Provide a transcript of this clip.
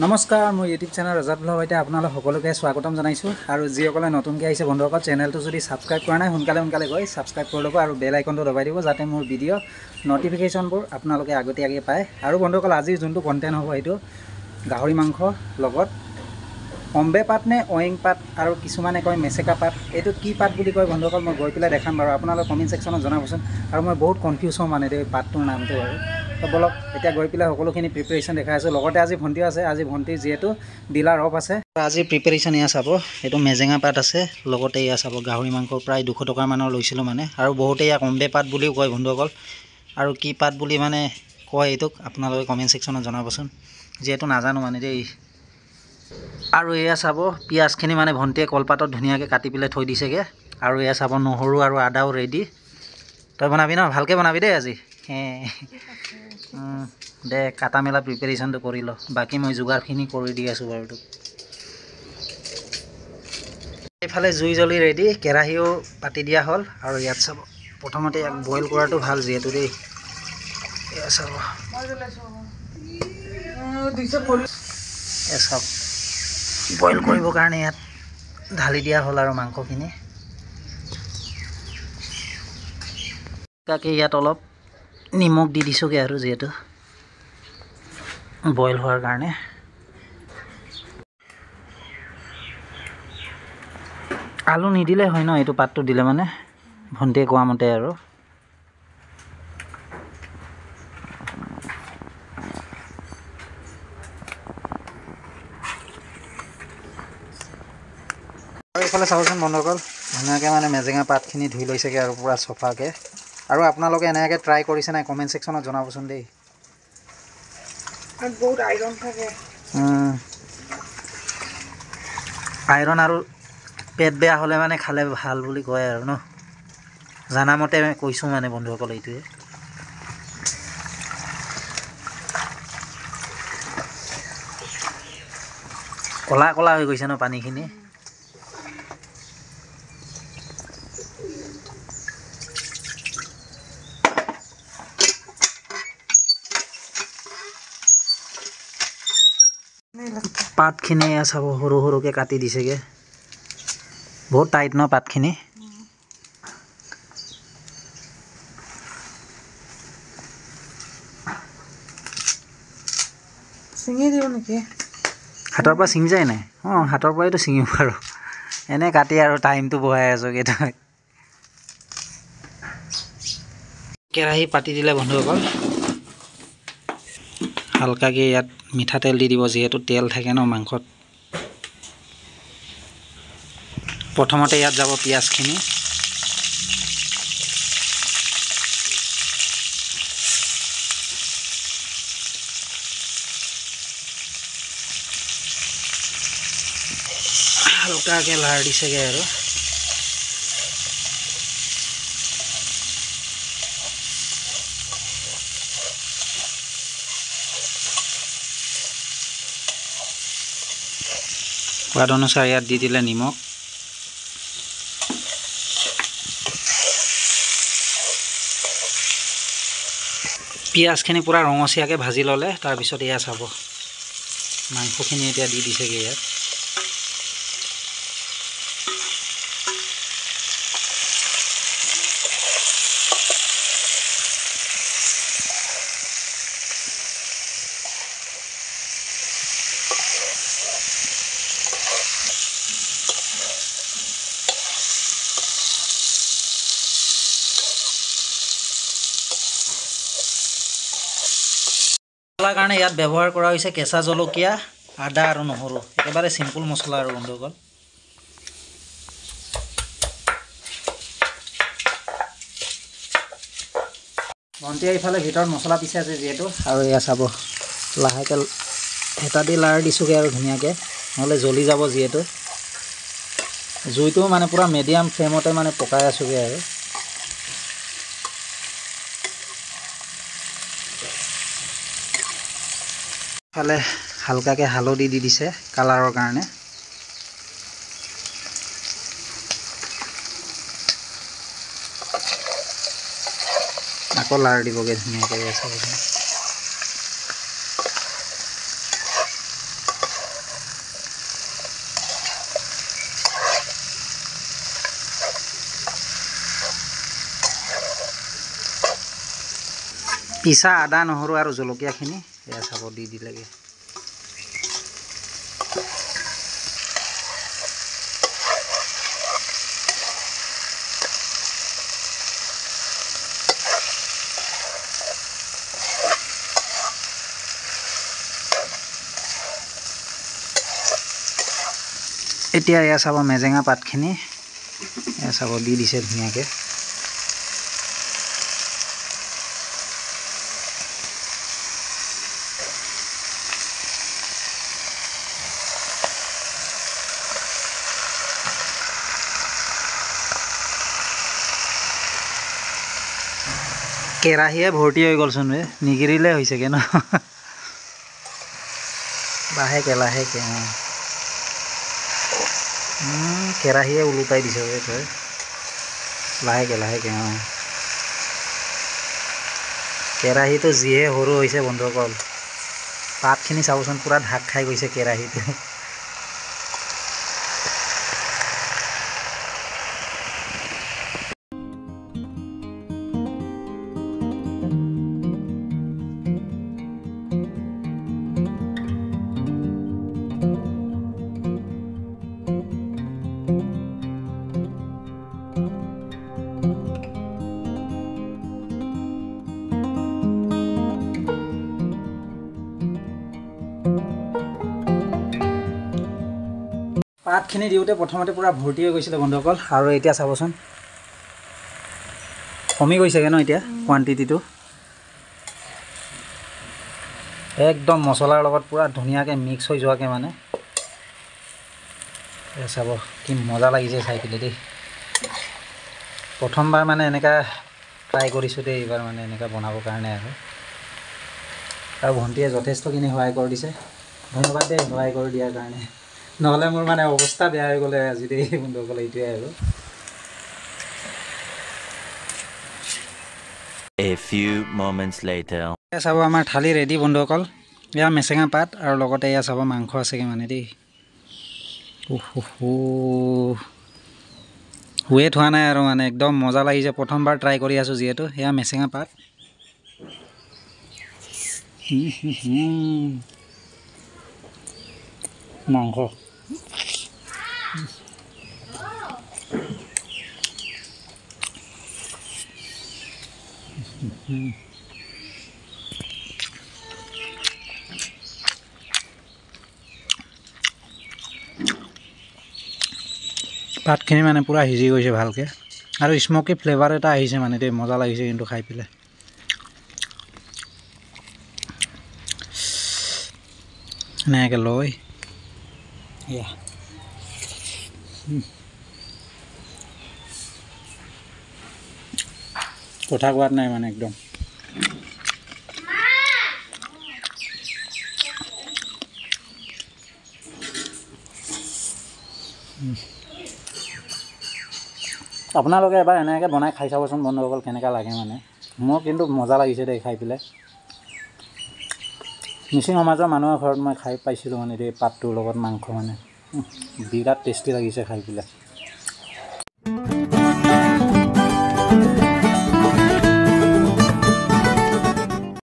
নমস্কাৰ মোৰ YouTube channel ৰজাত blog সৈতে আপোনালোক সকলোকে স্বাগতম জনাইছোঁ আৰু যিসকলে নতুনকৈ আহিছে বন্ধুসকল চেনেলটো যদি ছাবস্ক্ৰাইব কৰা নাই সোনকালে গৈ ছাবস্ক্ৰাইব কৰি ল'ব আৰু বেল আইকনটো দবাই দিব যাতে মোৰ ভিডিঅ' ন'টিফিকেশ্যনবোৰ আপোনালোকে আগতীয়াকৈ পায় আৰু বন্ধুসকল আজিৰ যোনটো কণ্টেণ্ট হ'ব সেইটো গাহৰি মাংস লগত অম্বে পাত নে অইং পাত আৰু কিছুমানে কয় মেচেকা পাত এইটো কি পাত বুলি কয় বন্ধুসকল মই গৈ পেলাই দেখাম বাৰু আপোনালোকে কমেণ্ট ছেকশ্যনত জনাবচোন আৰু মই বহুত কনফিউজ হওঁ মানে এই পাতটোৰ নামটো বাৰু তো বলক এতিয়া গৈ পেলাই সকলোখিনি প্ৰিপেৰেশ্যন দেখাই আছোঁ লগতে আজি ভণ্টিও আছে আজি ভণ্টি যিহেতু ডিলাৰ অফ আছে আজি প্ৰিপেৰেশ্যন এয়া চাব এইটো মেজেঙা পাত আছে লগতে এয়া চাব গাহৰি মাংস প্ৰায় 200 টকা মানৰ লৈছিলোঁ মানে আৰু বহুতে ইয়াক অম্বে পাত বুলিও কয় বন্ধুসকল আৰু কি পাত বুলি মানে কয় এইটোক আপোনালোকে কমেণ্ট ছেকশ্যনত জনাবচোন যিহেতু নাজানো মানে দেই আৰু এয়া চাব পিঁয়াজখিনি মানে ভণ্টিয়ে কলপাতত ধুনীয়াকৈ কাটি পেলাই থৈ দিছেগৈ আৰু এয়া চাব নহৰু আৰু আদাও ৰেডি তই বনাবি ন ভালকৈ বনাবি দেই আজি দে কাটা মেলা প্ৰিপেৰেশ্যনটো কৰি ল বাকী মই যোগাৰখিনি কৰি দি আছোঁ বাৰু তোক এইফালে জুই জ্বলি ৰেডি কেৰাহীও পাতি দিয়া হ'ল আৰু ইয়াত চাব প্ৰথমতে ইয়াক বইল কৰাটো ভাল যিহেতু দেই এয়া চাব চাওক বইল কৰিবৰ কাৰণে ইয়াত ঢালি দিয়া হ'ল আৰু মাংসখিনি তাকে ইয়াত অলপ নিমখ দি দিছোঁগৈ আৰু যিহেতু বইল হোৱাৰ কাৰণে আলু নিদিলে হয় ন এইটো পাতটো দিলে মানে ভণ্টিয়ে কোৱা মতে আৰু এইফালে চাবচোন বন্ধুসকল ধুনীয়াকৈ মানে মেজেঙা পাতখিনি ধুই লৈছেগৈ আৰু পূৰা চফাকৈ আৰু আপোনালোকে এনেকৈ ট্ৰাই কৰিছে নাই কমেণ্ট ছেকশ্যনত জনাবচোন দেই বহুত আইৰণ থাকে আইৰণ আৰু পেট বেয়া হ'লে মানে খালে ভাল বুলি কয় আৰু ন জানামতে কৈছোঁ মানে বন্ধুসকল এইটোৱে ক'লা ক'লা হৈ গৈছে ন পানীখিনি পাতখিনি চাব সৰু সৰুকৈ কাটি দিছেগৈ বহুত টাইট ন পাতখিনি ছিঙি দিওঁ নেকি হাতৰ পৰা ছিঙি যায় নাই অঁ হাতৰ পৰাইতো ছিঙিব পাৰোঁ এনে কাটি আৰু টাইমটো বঢ়াই আছোঁগৈ তই কেৰাহী পাতি দিলে বন্ধুসকল হালকাকৈ ইয়াত মিঠাতেল দি দিব যিহেতু তেল থাকে ন মাংসত প্ৰথমতে ইয়াত যাব পিঁয়াজখিনি হালকাকৈ লাৰ দিছেগৈ আৰু সোৱাদ অনুসাৰে ইয়াত দি দিলে নিমখ পিঁয়াজখিনি পূৰা ৰঙচীয়াকৈ ভাজি ল'লে তাৰপিছত এয়া চাব মাংসখিনি এতিয়া দি দিছেগৈ ইয়াত মছলাৰ কাৰণে ইয়াত ব্যৱহাৰ কৰা হৈছে কেঁচা জলকীয়া আদা আৰু নহৰু একেবাৰে চিম্পুল মছলা আৰু বন্ধুসকল ভণ্টিয়ে এইফালে ভিতৰত মছলা পিছে আছে যিহেতু আৰু এয়া চাব লাহেকৈ হেতা দি লাৰ দিছোঁগৈ আৰু ধুনীয়াকৈ নহ'লে জ্বলি যাব যিহেতু জুইটো মানে পূৰা মিডিয়াম ফ্লেমতে মানে পকাই আছোঁগৈ আৰু ফালে হালকাকৈ হালধি দি দিছে কালাৰৰ কাৰণে আকৌ লাৰ দিবগৈ ধুনীয়াকৈ চাবচোন পিছা আদা নহৰু আৰু জলকীয়াখিনি এয়া চাব দি দিলেগৈ। এতিয়া এয়া চাব মেজেঙা পাতখিনি এয়া চাব দি দিছে ধুনীয়াকৈ। কেৰাহীয়ে ভৰ্তি হৈ গ'লচোন বে, নিগিৰিলে হৈছেগৈ ন। লাহেকৈ লাহেকৈ কেৰাহীয়ে ওলোটাই দিছে তই, লাহেকৈ লাহেকৈ কেৰাহীটো যিহে সৰু হৈছে বন্ধুসকল, পাতখিনি চাবচোন পূৰা ঢাক খাই গৈছে কেৰাহীটো। পাতখিনি দিওঁতে প্ৰথমতে পূৰা ভৰ্তি হৈ গৈছিলে বন্ধুসকল, আৰু এতিয়া চাবচোন কমি গৈছেগৈ ন এতিয়া কোৱান্টিটিটো। একদম মছলাৰ লগত পূৰা ধুনীয়াকৈ মিক্স হৈ যোৱাকৈ মানে চাব কি মজা লাগিছে চাই পেলাই দেই। প্ৰথমবাৰ মানে এনেকুৱা ট্ৰাই কৰিছোঁ দেই, এইবাৰ মানে এনেকুৱা বনাবৰ কাৰণে আৰু ভণ্টিয়ে যথেষ্টখিনি সহায় কৰি দিছে। ধন্যবাদ দেই সহায় কৰি দিয়াৰ কাৰণে, নহ'লে মোৰ মানে অৱস্থা বেয়া হৈ গ'লে আজি দেই বন্ধুসকল। এইটোৱে আৰু A few moments later. এয়া চাব আমাৰ থালি ৰেডি বন্ধুসকল। এয়া মেচেঙা পাত আৰু লগতে এয়া চাব মাংস আছেগৈ মানে দেই। ৱেট হোৱা নাই আৰু মানে একদম মজা লাগিছে, প্ৰথমবাৰ ট্ৰাই কৰি আছোঁ যিহেতু। এয়া মেচেঙা পাত, মাংস পাতখিনি মানে পূৰা সিজি গৈছে ভালকৈ, আৰু স্মকি ফ্লেভাৰ এটা আহিছে মানে দেই, মজা লাগিছে কিন্তু খাই পেলাই। এনেকৈ লৈ এয়া কথা কোৱাত নাই মানে একদম। আপোনালোকে এবাৰ এনেকৈ বনাই খাই চাবচোন বন্ধুসকল, কেনেকুৱা লাগে মানে। মোৰ কিন্তু মজা লাগিছে দেই খাই পেলাই। মিচিং সমাজৰ মানুহৰ ঘৰত মই খাই পাইছিলোঁ মানে দেই, পাতটোৰ লগত মাংস মানে বিৰাট টেষ্টি লাগিছে খাই পেলাই।